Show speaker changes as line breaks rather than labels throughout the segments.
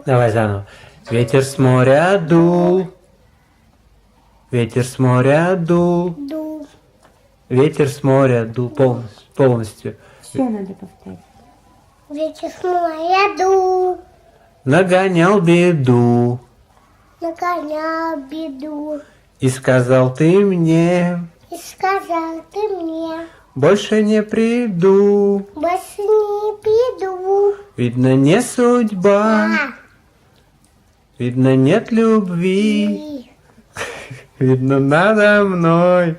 Давай заново. Ветер с моря дул. Ветер с моря дул.
Ду.
Ветер с моря дул полностью.
Все надо повторять.
Ветер с моря дул.
Нагонял беду.
Нагонял беду.
И сказал ты мне,
И сказал ты мне,
больше не приду.
больше не приду.
Видно, не судьба.
А,
Видно, нет любви.
и
Видно, надо мной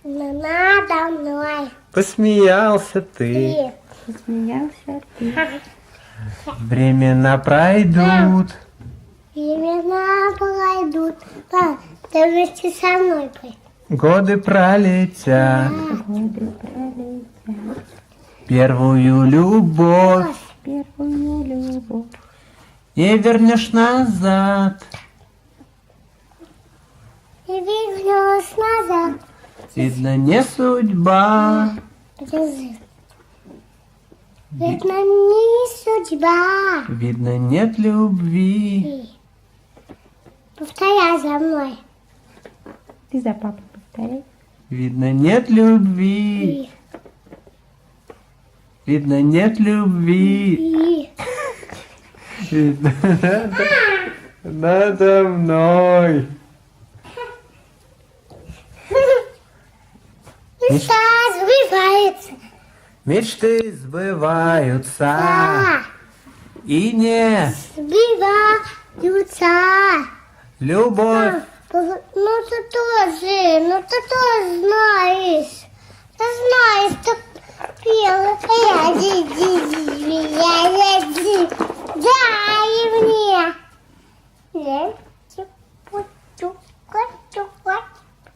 надо мной
посмеялся ты.
ты.
Посмеялся ты.
Времена пройдут.
Времена пройдут. Да, ты вместе со мной пой.
Годы пролетят.
Годы пролетят.
Первую любовь
Первую любовь.
не вернешь назад.
И вернулась назад.
Видно, не судьба.
Подожди. Видно, не судьба.
Видно, нет любви.
И повторяй за мной.
Ты за папой повторяй.
Видно, нет любви.
И,
Видно, нет любви.
и.
Видно, надо мной.
Мечта сбывается.
Мечты сбываются.
Да,
И не
сбиваются.
любовь.
Ну ты тоже знаешь. Ты знаешь, что пела.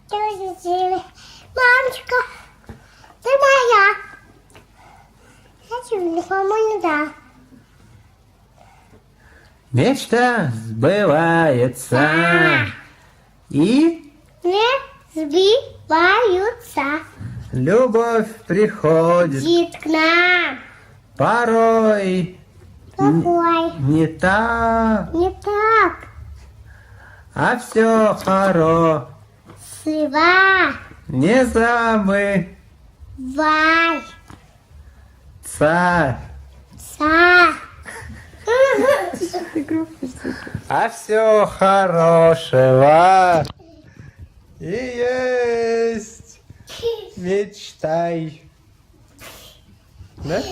Дай мне. Мамочка, ты моя. Я тебе никому не дам.
Мечта сбывается. И
Не сбиваются.
любовь приходит
Идет к нам.
порой
Какой?
не так,
Не так.
а все хоро.
Сыва.
Не забывай,
Вай.
ца,
Са.
Ты громко слышишь.
а все хорошего и есть. Мечтай. Да?